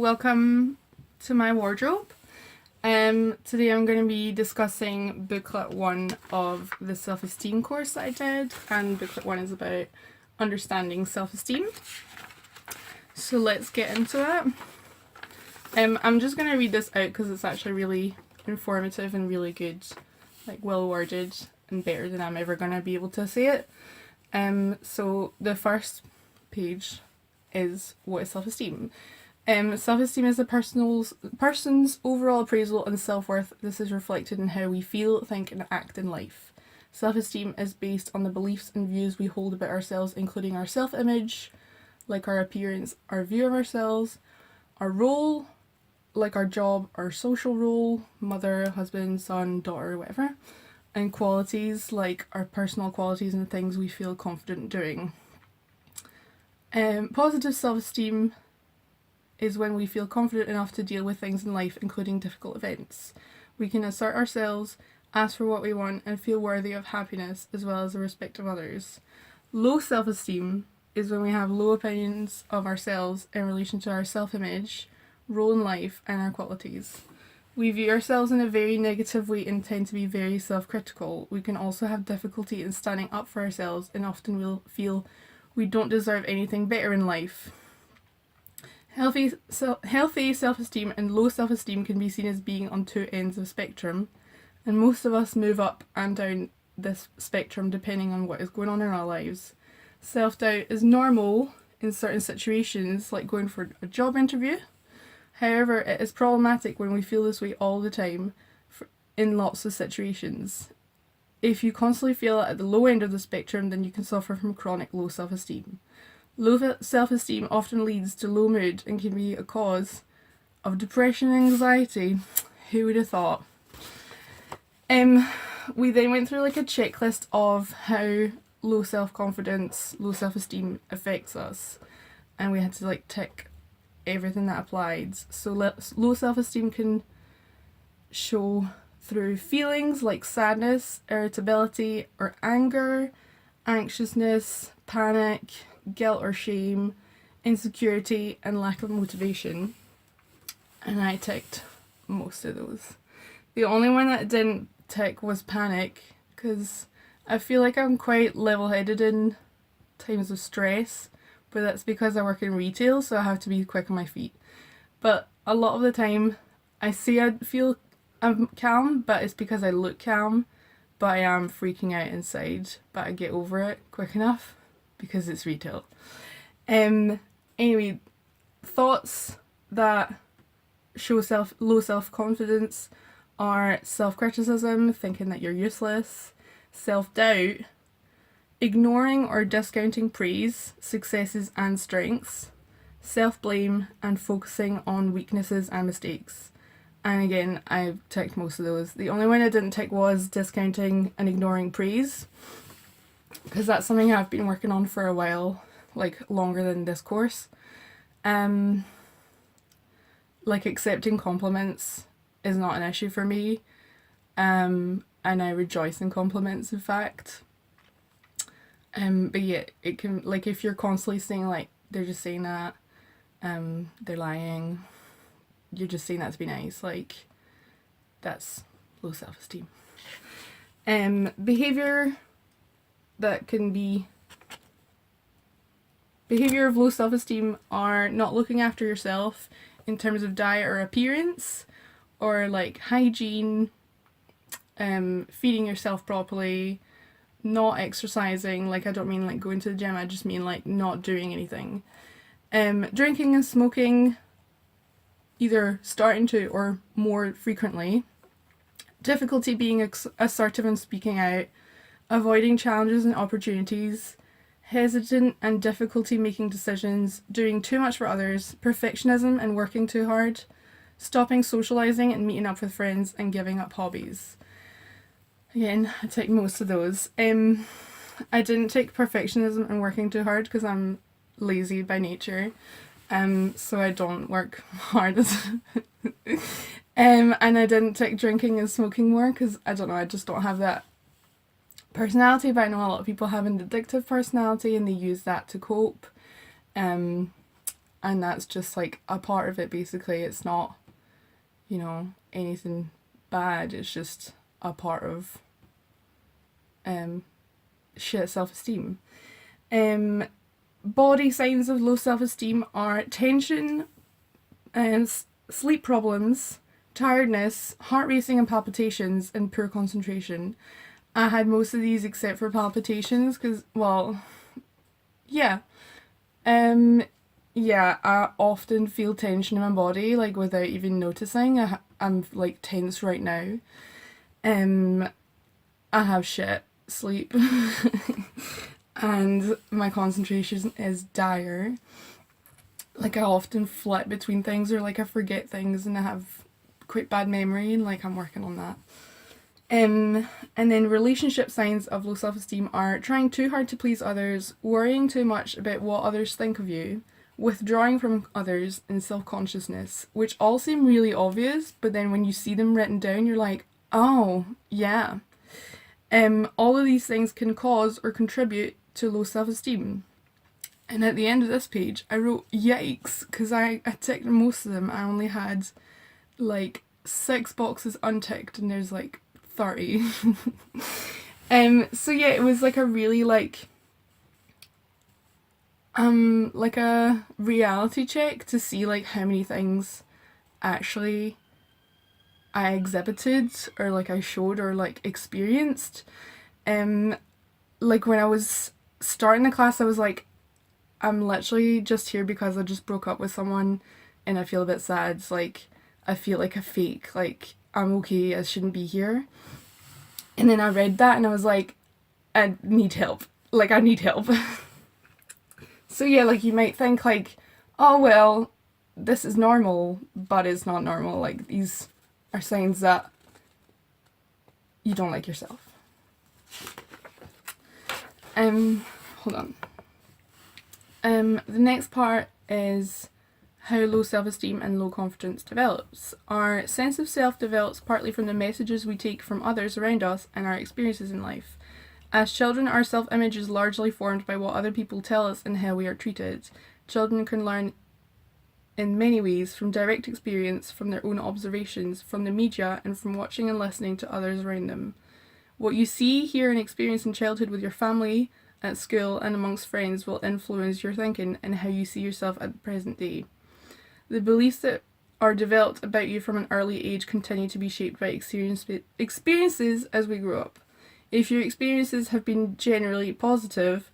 welcome to my wardrobe. Today I'm going to be discussing booklet 1 of the self-esteem course that I did, and booklet 1 is about understanding self-esteem. So let's get into it. I'm just going to read this out because it's actually really informative and really good, like well worded and better than I'm ever going to be able to say it. So the first page is what is self-esteem. Self-esteem is a person's overall appraisal and self-worth. This is reflected in how we feel, think and act in life. Self-esteem is based on the beliefs and views we hold about ourselves, including our self-image, like our appearance, our view of ourselves, our role, like our job, our social role, mother, husband, son, daughter, whatever, and qualities like our personal qualities and things we feel confident doing. Positive self-esteem is when we feel confident enough to deal with things in life, including difficult events. We can assert ourselves, ask for what we want, and feel worthy of happiness as well as the respect of others. Low self-esteem is when we have low opinions of ourselves in relation to our self-image, role in life, and our qualities. We view ourselves in a very negative way and tend to be very self-critical. We can also have difficulty in standing up for ourselves and often will feel we don't deserve anything better in life. Healthy self-esteem and low self-esteem can be seen as being on two ends of the spectrum, and most of us move up and down this spectrum depending on what is going on in our lives. Self-doubt is normal in certain situations, like going for a job interview. However, it is problematic when we feel this way all the time in lots of situations. If you constantly feel at the low end of the spectrum, then you can suffer from chronic low self-esteem. Low self-esteem often leads to low mood and can be a cause of depression and anxiety. Who would have thought? We then went through like a checklist of how low self-confidence, low self-esteem affects us, and we had to like tick everything that applied. So low self-esteem can show through feelings like sadness, irritability or anger, anxiousness, panic, guilt or shame, insecurity and lack of motivation, and I ticked most of those. The only one that didn't tick was panic, because I feel like I'm quite level-headed in times of stress, but that's because I work in retail, so I have to be quick on my feet. But a lot of the time I feel I'm calm, but it's because I look calm, but I am freaking out inside, but I get over it quick enough because it's retail. Anyway, thoughts that show low self-confidence are self-criticism, thinking that you're useless, self-doubt, ignoring or discounting praise, successes and strengths, self-blame, and focusing on weaknesses and mistakes. And again, I ticked most of those. The only one I didn't tick was discounting and ignoring praise, because that's something I've been working on for a while, like longer than this course. Like accepting compliments is not an issue for me, and I rejoice in compliments, in fact. But yeah, it can, like, if you're constantly saying like they're just saying that, they're lying, you're just saying that to be nice, like that's low self-esteem. Behaviour of low self-esteem are not looking after yourself in terms of diet or appearance, or like hygiene, feeding yourself properly, not exercising. Like, I don't mean like going to the gym, I just mean like not doing anything. Drinking and smoking, either starting to or more frequently. Difficulty being assertive and speaking out. Avoiding challenges and opportunities. Hesitant and difficulty making decisions. Doing too much for others. Perfectionism and working too hard. Stopping socialising and meeting up with friends, and giving up hobbies. Again, I take most of those. I didn't take perfectionism and working too hard because I'm lazy by nature, so I don't work hard. And I didn't take drinking and smoking more because, I don't know, I just don't have that personality, but I know a lot of people have an addictive personality and they use that to cope. and that's just like a part of it basically. It's not, anything bad, it's just a part of shit self-esteem. Body signs of low self-esteem are tension and sleep problems, tiredness, heart racing and palpitations, and poor concentration. I had most of these except for palpitations because, well, yeah. Yeah, I often feel tension in my body, like without even noticing. I'm like tense right now. I have shit sleep, and my concentration is dire. Like I often flip between things, or like I forget things, and I have quite bad memory, and like I'm working on that. And then relationship signs of low self-esteem are trying too hard to please others, worrying too much about what others think of you, withdrawing from others, and self-consciousness, which all seem really obvious, but then when you see them written down, you're like, oh, yeah. All of these things can cause or contribute to low self-esteem. And at the end of this page, I wrote, yikes, because I ticked most of them. I only had like 6 boxes unticked, and there's like 30. So yeah, it was like a really like a reality check to see like how many things actually I exhibited or like I showed or like experienced. Like when I was starting the class, I was like, I'm literally just here because I just broke up with someone and I feel a bit sad. It's like I feel like a fake, like I'm okay, I shouldn't be here. And then I read that and I was like, I need help. Like I need help. So yeah, like you might think like, oh well, this is normal, but it's not normal. Like these are signs that you don't like yourself. Hold on. The next part is how low self-esteem and low confidence develops. Our sense of self develops partly from the messages we take from others around us and our experiences in life. As children, our self-image is largely formed by what other people tell us and how we are treated. Children can learn in many ways from direct experience, from their own observations, from the media, and from watching and listening to others around them. What you see, hear, and experience in childhood with your family, at school, and amongst friends will influence your thinking and how you see yourself at the present day. The beliefs that are developed about you from an early age continue to be shaped by experiences as we grow up. If your experiences have been generally positive,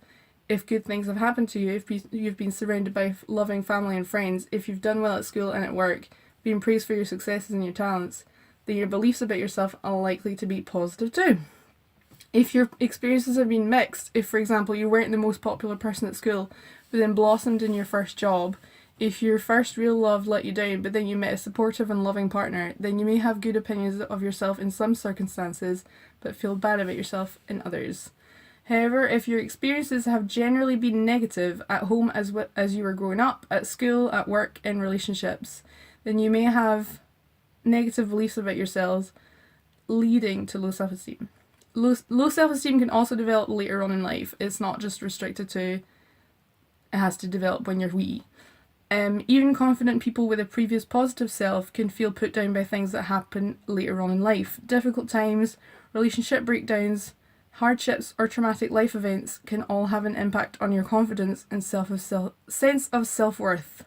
if good things have happened to you, if you've been surrounded by loving family and friends, if you've done well at school and at work, been praised for your successes and your talents, then your beliefs about yourself are likely to be positive too. If your experiences have been mixed, if for example you weren't the most popular person at school, but then blossomed in your first job, if your first real love let you down, but then you met a supportive and loving partner, then you may have good opinions of yourself in some circumstances, but feel bad about yourself in others. However, if your experiences have generally been negative at home as you were growing up, at school, at work, in relationships, then you may have negative beliefs about yourselves, leading to low self-esteem. Low self-esteem can also develop later on in life. It's not just restricted to, it has to develop when you're wee. Even confident people with a previous positive self can feel put down by things that happen later on in life. Difficult times, relationship breakdowns, hardships, or traumatic life events can all have an impact on your confidence and sense of self-worth.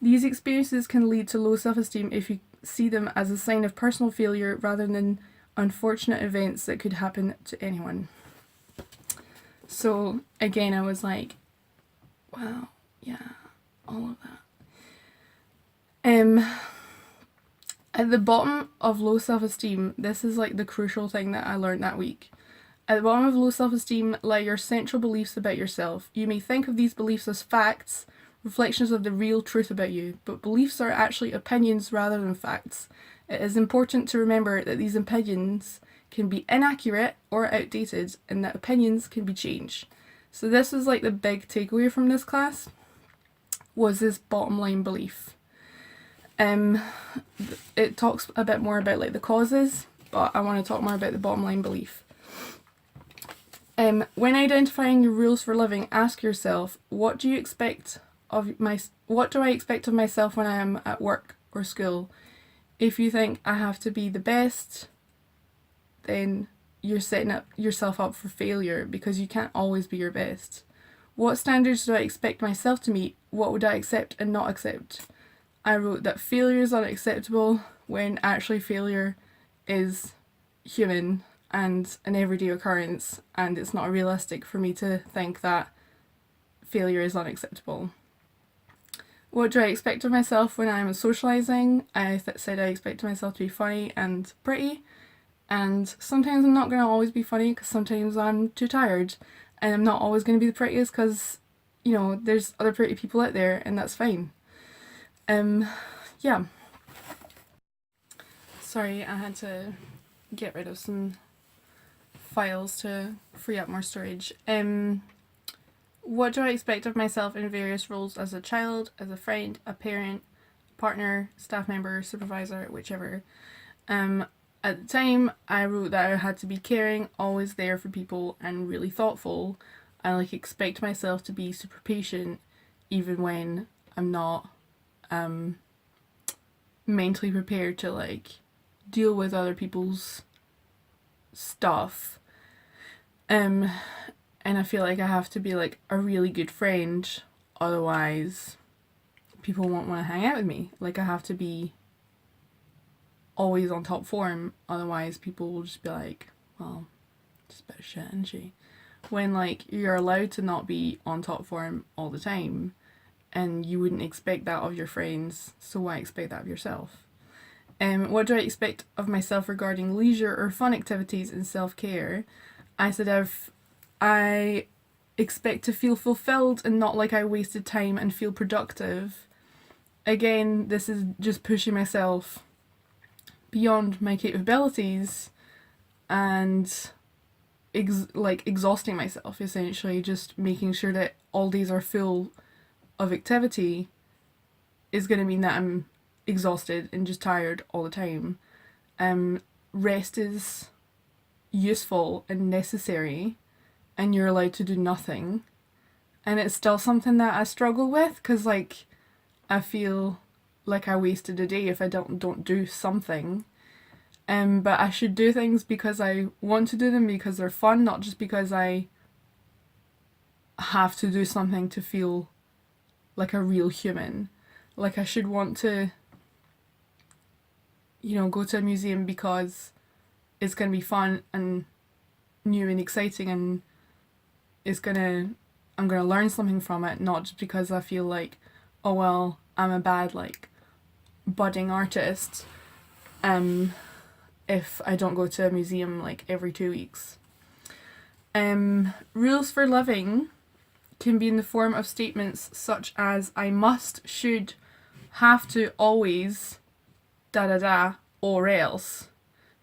These experiences can lead to low self-esteem if you see them as a sign of personal failure rather than unfortunate events that could happen to anyone. So again, I was like, wow, yeah, all of that. At the bottom of low self-esteem, this is like the crucial thing that I learned that week. At the bottom of low self-esteem lie your central beliefs about yourself. You may think of these beliefs as facts, reflections of the real truth about you, but beliefs are actually opinions rather than facts. It is important to remember that these opinions can be inaccurate or outdated, and that opinions can be changed. So this was like the big takeaway from this class, was this bottom line belief. It talks a bit more about like the causes, but I want to talk more about the bottom line belief. When identifying your rules for living, ask yourself, what do you expect what do I expect of myself when I am at work or school? If you think I have to be the best, then you're setting yourself up for failure because you can't always be your best. What standards do I expect myself to meet? What would I accept and not accept? I wrote that failure is unacceptable when actually failure is human and an everyday occurrence, and it's not realistic for me to think that failure is unacceptable. What do I expect of myself when I'm socialising? I said I expect myself to be funny and pretty, and sometimes I'm not going to always be funny because sometimes I'm too tired, and I'm not always going to be the prettiest because, you know, there's other pretty people out there, and that's fine. Yeah. Sorry, I had to get rid of some files to free up more storage. What do I expect of myself in various roles as a child, as a friend, a parent, partner, staff member, supervisor, whichever? At the time, I wrote that I had to be caring, always there for people, and really thoughtful. I expect myself to be super patient, even when I'm not mentally prepared to deal with other people's stuff. And I feel like I have to be a really good friend, otherwise people won't want to hang out with me. I have to be always on top form, otherwise people will just be like, well, just a bit of shit, isn't she? When you're allowed to not be on top form all the time, and you wouldn't expect that of your friends, so why expect that of yourself? What do I expect of myself regarding leisure or fun activities and self-care? I said I expect to feel fulfilled and not like I wasted time and feel productive. Again, this is just pushing myself beyond my capabilities and exhausting myself, essentially. Just making sure that all days are full of activity is going to mean that I'm exhausted and just tired all the time. Rest is useful and necessary, and you're allowed to do nothing, and it's still something that I struggle with because I feel like I wasted a day if I don't do something. But I should do things because I want to do them, because they're fun, not just because I have to do something to feel like a real human. I should want to, go to a museum because it's going to be fun and new and exciting, and I'm going to learn something from it, not just because I feel like, oh well, I'm a bad budding artist if I don't go to a museum every 2 weeks. Rules for living can be in the form of statements such as I must, should, have to, always, da da da, or else.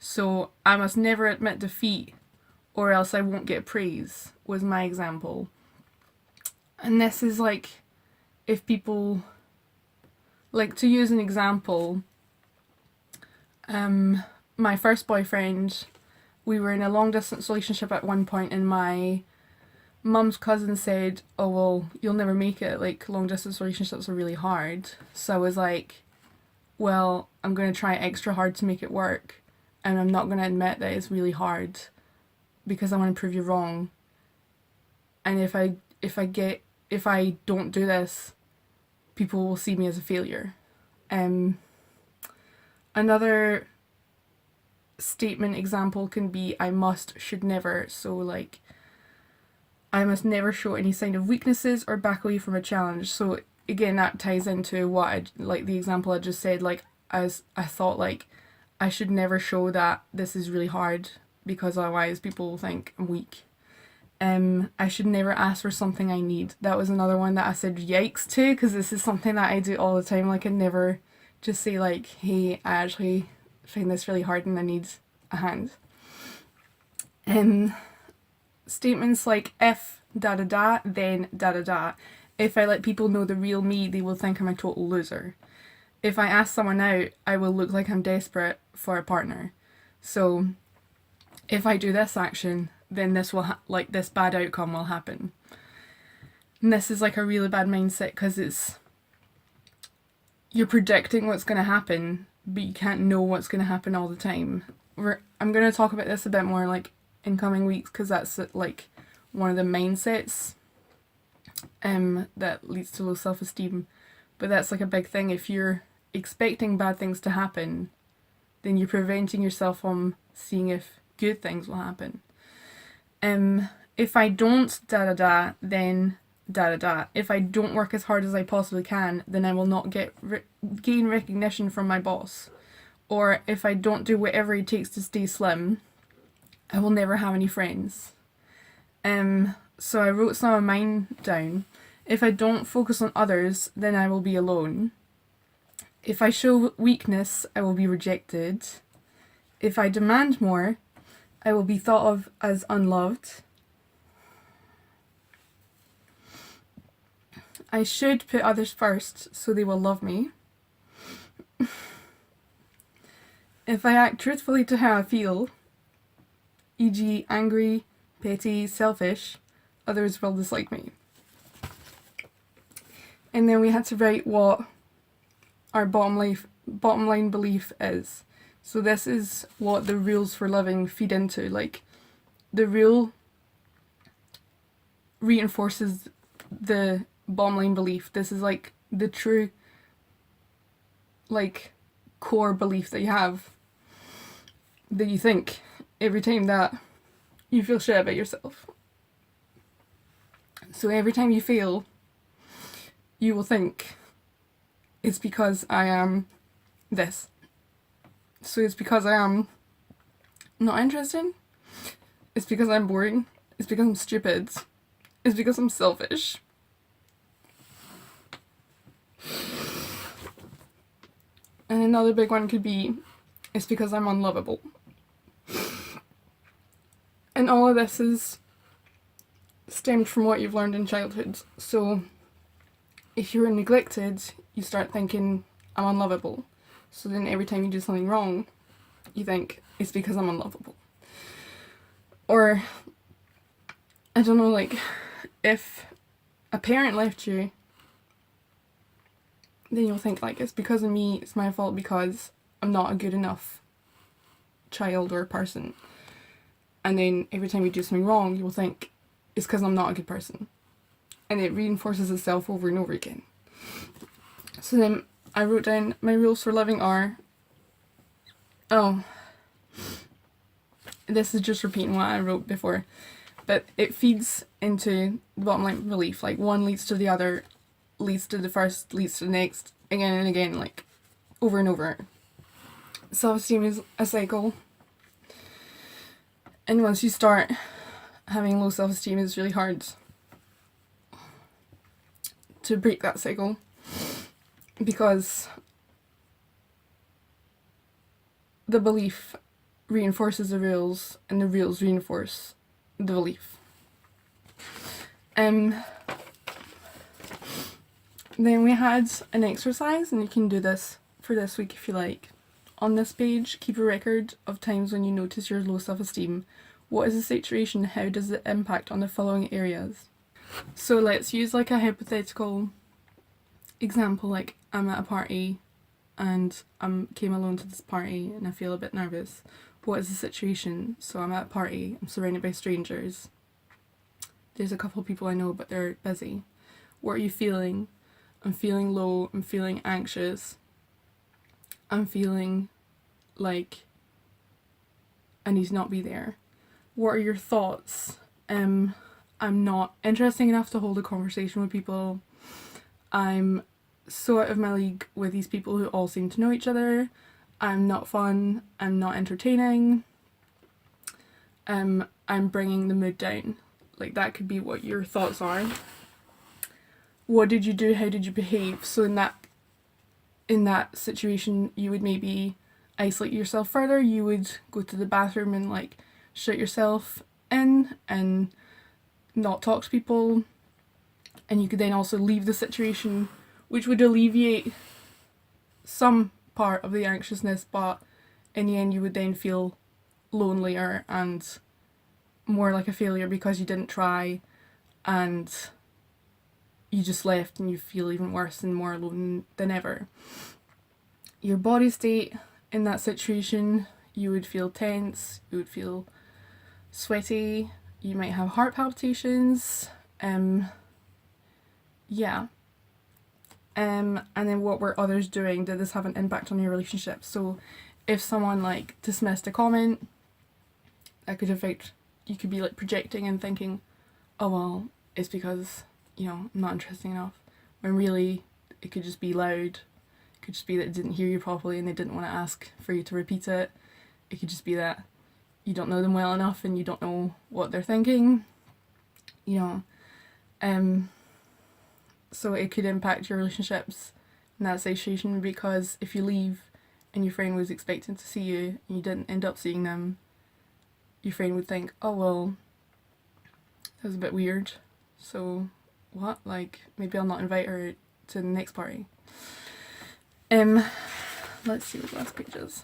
So I must never admit defeat, or else I won't get praise, was my example. And this is if people, to use an example, my first boyfriend, we were in a long distance relationship at one point, and my mum's cousin said, oh well, you'll never make it, long distance relationships are really hard. So I was like, well, I'm going to try extra hard to make it work, and I'm not going to admit that it's really hard because I want to prove you wrong. And if I don't do this, people will see me as a failure. Another statement example can be I must, should, never. So I must never show any sign of weaknesses or back away from a challenge. So again, that ties into what the example I just said. As I thought I should never show that this is really hard because otherwise people will think I'm weak. I should never ask for something I need. That was another one that I said yikes to, because this is something that I do all the time. I never just say hey, I actually find this really hard and I need a hand. Statements like if da da da, then da da da. If I let people know the real me, they will think I'm a total loser. If I ask someone out, I will look like I'm desperate for a partner. So if I do this action, then this will this bad outcome will happen. And this is like a really bad mindset because you're predicting what's going to happen, but you can't know what's going to happen all the time. I'm going to talk about this a bit more like in coming weeks because that's like one of the mindsets that leads to low self-esteem. But that's like a big thing. If you're expecting bad things to happen, then you're preventing yourself from seeing if good things will happen. If I don't da da da, then da da da. If I don't work as hard as I possibly can, then I will not gain recognition from my boss. Or if I don't do whatever it takes to stay slim, I will never have any friends. So I wrote some of mine down. If I don't focus on others, then I will be alone. If I show weakness, I will be rejected. If I demand more, I will be thought of as unloved. I should put others first so they will love me. If I act truthfully to how I feel, e.g. angry, petty, selfish, others will dislike me. And then we had to write what our bottom line belief is. So this is what the rules for living feed into. Like, the rule reinforces the bottom line belief. This is like the true, like, core belief that you have, that you think every time that you feel shit about yourself. So every time you fail, you will think, it's because I am this. So it's because I am not interesting. It's because I'm boring. It's because I'm stupid. It's because I'm selfish. And another big one could be, it's because I'm unlovable. And all of this is stemmed from what you've learned in childhood. So if you're neglected, you start thinking, I'm unlovable. So then every time you do something wrong, you think, it's because I'm unlovable. Or, I don't know, like, if a parent left you, then you'll think, like, it's because of me, it's my fault because I'm not a good enough child or person. And then every time you do something wrong, you'll think, it's because I'm not a good person. And it reinforces itself over and over again. So then I wrote down, my rules for living are, this is just repeating what I wrote before, but it feeds into the bottom line belief. Like, one leads to the other, leads to the first, leads to the next, again and again, like, over and over. Self-esteem is a cycle. And once you start having low self-esteem, it's really hard to break that cycle, because the belief reinforces the rules and the rules reinforce the belief. Then we had an exercise, and you can do this for this week if you like. On this page, keep a record of times when you notice your low self-esteem. What is the situation? How does it impact on the following areas? So let's use like a hypothetical example, like I'm at a party and came alone to this party and I feel a bit nervous. What is the situation? So I'm at a party, I'm surrounded by strangers. There's a couple of people I know but they're busy. What are you feeling? I'm feeling low, I'm feeling anxious. I'm feeling like I need to not be there. What are your thoughts? I'm not interesting enough to hold a conversation with people. I'm so out of my league with these people who all seem to know each other. I'm not fun. I'm not entertaining. I'm bringing the mood down. Like, that could be what your thoughts are. What did you do? How did you behave? So in that situation, you would maybe isolate yourself further. You would go to the bathroom and like shut yourself in and not talk to people. And you could then also leave the situation, which would alleviate some part of the anxiousness, but in the end you would then feel lonelier and more like a failure because you didn't try, and you just left and you feel even worse and more alone than ever. Your body state in that situation, you would feel tense, you would feel sweaty, you might have heart palpitations, yeah. And then what were others doing? Did this have an impact on your relationship? So if someone like dismissed a comment, that could affect, you could be like projecting and thinking, oh well, it's because, you know, I'm not interesting enough. When really it could just be loud. It could just be that it didn't hear you properly and they didn't want to ask for you to repeat it. It could just be that you don't know them well enough and you don't know what they're thinking, you know. So it could impact your relationships in that situation, because if you leave and your friend was expecting to see you and you didn't end up seeing them, your friend would think, oh well, that was a bit weird, so what, like maybe I'll not invite her to the next party. Let's see what the last page is.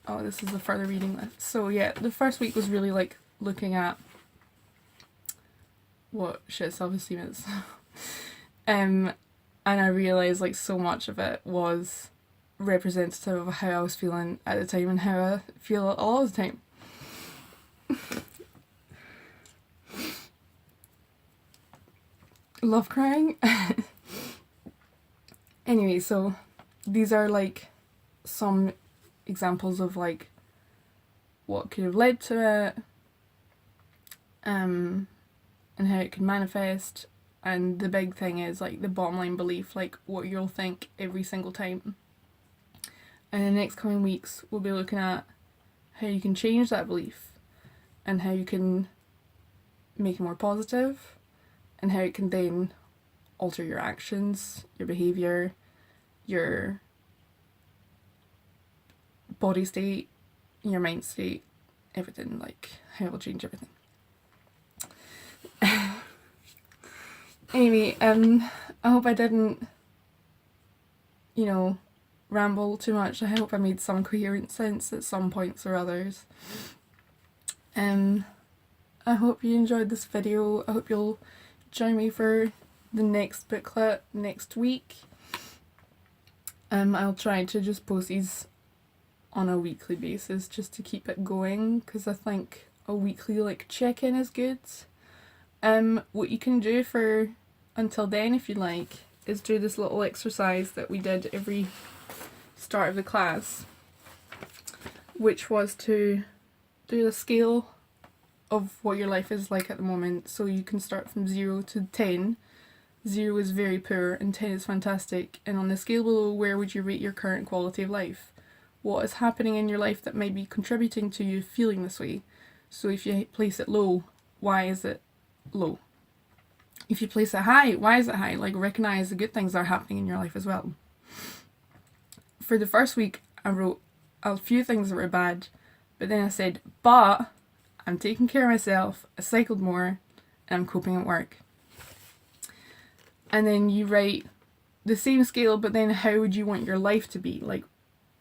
Oh, this is the further reading list. So yeah, the first week was really like looking at what shit self-esteem is. And I realised like so much of it was representative of how I was feeling at the time and how I feel a lot of the time. Love crying. Anyway, so these are like some examples of like what could have led to it, and how it could manifest. And the big thing is like the bottom line belief, like what you'll think every single time. And in the next coming weeks, we'll be looking at how you can change that belief and how you can make it more positive and how it can then alter your actions, your behaviour, your body state, your mind state, everything, like how it will change everything. Anyway, I hope I didn't, you know, ramble too much. I hope I made some coherent sense at some points or others. I hope you enjoyed this video. I hope you'll join me for the next booklet next week. I'll try to just post these on a weekly basis just to keep it going, because I think a weekly like check-in is good. What you can do for until then, if you like, is do this little exercise that we did every start of the class, which was to do the scale of what your life is like at the moment. So you can start from 0 to 10. 0 is very poor and 10 is fantastic. And on the scale below, where would you rate your current quality of life? What is happening in your life that might be contributing to you feeling this way? So if you place it low, why is it low? If you place it high, why is it high? Like, recognize the good things that are happening in your life as well. For the first week, I wrote a few things that were bad, but then I said, but I'm taking care of myself, I cycled more, and I'm coping at work. And then you write the same scale, but then how would you want your life to be? Like,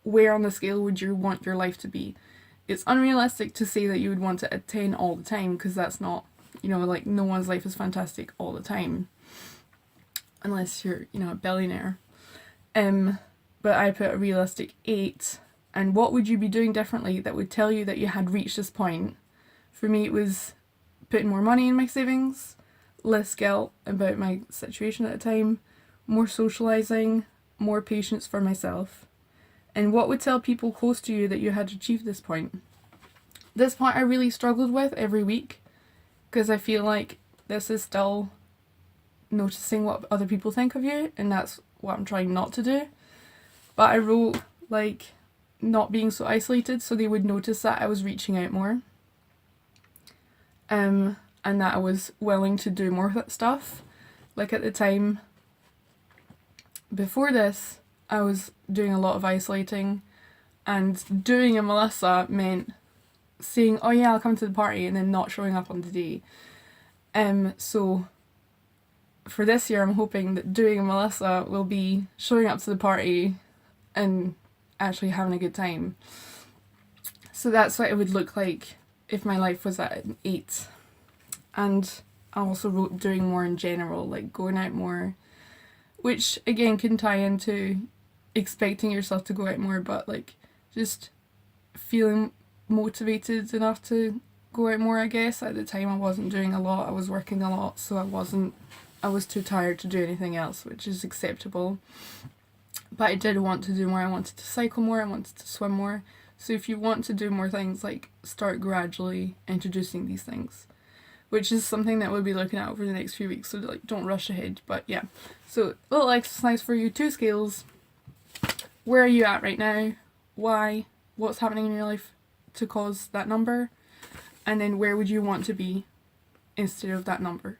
where on the scale would you want your life to be? It's unrealistic to say that you would want it at 10 all the time, because that's not, you know, like, no one's life is fantastic all the time. Unless you're, you know, a billionaire. But I put a realistic 8. And what would you be doing differently that would tell you that you had reached this point? For me, it was putting more money in my savings, less guilt about my situation at the time, more socialising, more patience for myself. And what would tell people close to you that you had achieved this point? This point I really struggled with every week, because I feel like this is still noticing what other people think of you, and that's what I'm trying not to do. But I wrote, like, not being so isolated, so they would notice that I was reaching out more. And that I was willing to do more stuff. Like, at the time before this, I was doing a lot of isolating, and doing a Melissa meant saying, oh yeah, I'll come to the party, and then not showing up on the day. So for this year, I'm hoping that doing a Melissa will be showing up to the party and actually having a good time. So that's what it would look like if my life was at an 8. And I also wrote doing more in general, like going out more, which again can tie into expecting yourself to go out more, but like just feeling motivated enough to go out more, I guess. At the time I wasn't doing a lot, I was working a lot, so I was too tired to do anything else, which is acceptable. But I did want to do more. I wanted to cycle more, I wanted to swim more. So if you want to do more things, like start gradually introducing these things, which is something that we'll be looking at over the next few weeks, so like don't rush ahead. But yeah, so little exercise for you, 2 scales. Where are you at right now? Why? What's happening in your life to cause that number? And then where would you want to be instead of that number?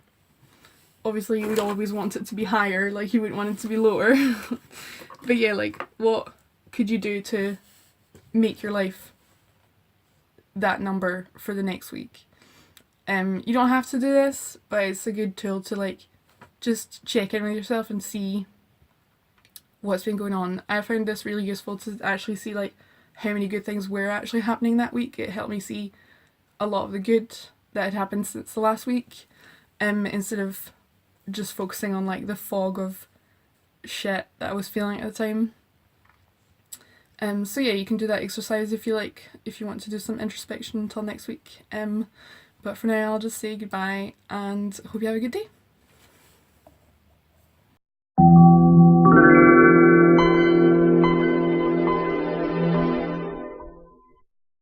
Obviously you would always want it to be higher, like you wouldn't want it to be lower. But yeah, like what could you do to make your life that number for the next week? You don't have to do this, but it's a good tool to like just check in with yourself and see what's been going on. I found this really useful to actually see like how many good things were actually happening that week. It helped me see a lot of the good that had happened since the last week, instead of just focusing on like the fog of shit that I was feeling at the time. So yeah, you can do that exercise if you like, if you want to do some introspection until next week. But for now I'll just say goodbye and hope you have a good day.